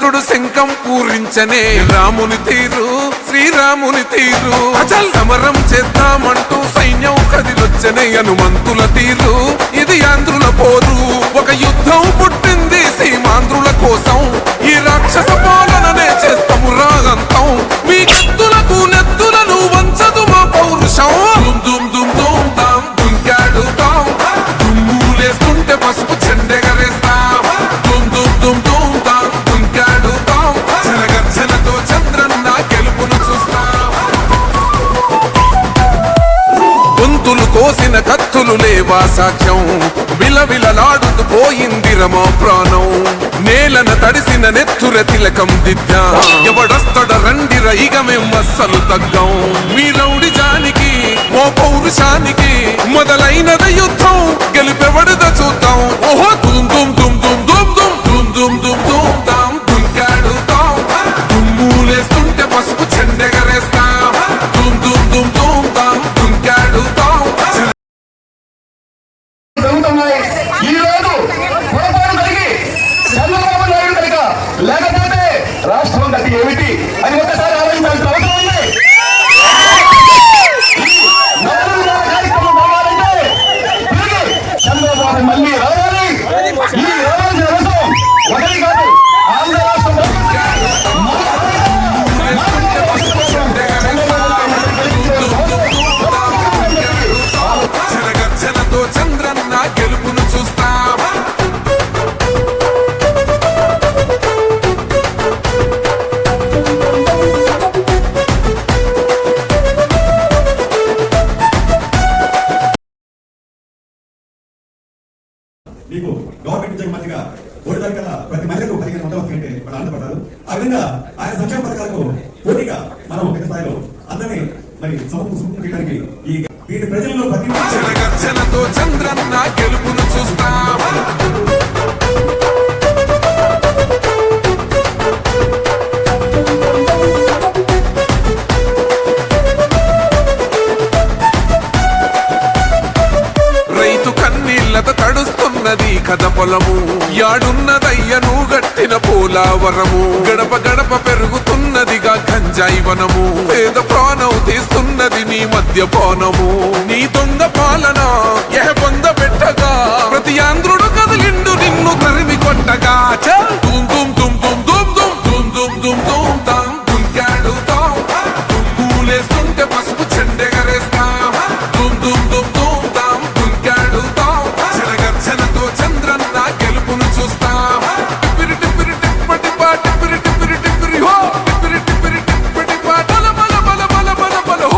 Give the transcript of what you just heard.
చంద్రుడు శంఖం పూరించనే రాముని తీరు శ్రీరాముని తీరు అచల్ సమరం చేద్దామంటూ సైన్యం కదిలొచ్చనే హనుమంతుల తీరు ఇది ఆంధ్రుల పోరు ఒక యుద్ధం పుట్టింది సీమాంధ్రుల కోసం ఈ రాక్షస పాలననే చేస్తాము రాగంతం మీ కత్తులకు నెత్తులను వంచదు మా పౌరుషం దుమ్ దుమ్ దుమ్ తాం దుంకాడుతాం దుమ్ములేస్తుంటే పసుపు చెండెగరేస్తాం దుమ్ దుమ్ దుమ్ దుమ్ తాం దుంకాడుతాం జనగర్జనతో చంద్రన్న గెలుపును చూస్తాం గొంతులు కోసిన కత్తులు లేవా సాక్ష్యం విలవిలలాడుతూ పోయింది రమా ప్రాణం నేలన తడిసిన నెత్తుర తిలకం దిద్దా ఎవడొస్తడ రండిర ఇక మేం అస్సలు తగ్గం మీ రౌడి జానికి ఓ పౌరుషానికి మొదలైనద యుద్ధం గెలిపెవడద చూద్దాం ఓహో దుమ్ దుమ్ దుమ్ దుమ్ దుమ్ దుమ్ దుమ్ దుమ్ దుమ్ దుమ్ తాం దుంకాడుతాం దుమ్ములేస్తుంటే పసుపు చెండెగరేస్తాం దుమ్ దుమ్ దుమ్ దుమ్ తాం దుంకాడుతాం లేకపోతే రాష్ట్రం గతి ఏమిటి అని ఒకసారి ఆలోచించాల్సిన అవసరం ఉంది. కార్యక్రమం రావాలంటే తిరిగి చంద్రబాబు మళ్ళీ రావాలి. ఈ రావాల్సిన అవసరం ఒకటి కాదు, ఆంధ్ర రాష్ట్రం జనగర్జనతో చంద్రన్న గెలుపును చూస్తాం మీకు గవర్నమెంట్ ఉద్యోగ మంత్రిగా ఓడిదారి కల్లా ప్రతి మహిళకు 15 వందల కంటే వాళ్ళు ఆనందపడ్డారు. ఆ విధంగా ఆయన సంక్షేమ పథకాలకు పోటీగా మనం పెద్ద స్థాయిలో అందరినీ మరి సమకూర్చడానికి ఈ వీటి ప్రజల్లో జనగర్జనతో చంద్రన్న గెలుపును చూస్తాం తడుస్తున్నది కథ పొలము యాడున్నదయ్యను గట్టిన పోలావరము గడప గడప పెరుగుతున్నదిగా గంజాయి వనము పేద ప్రాణం తీస్తున్నది నీ మద్యపానము నీ దొంగ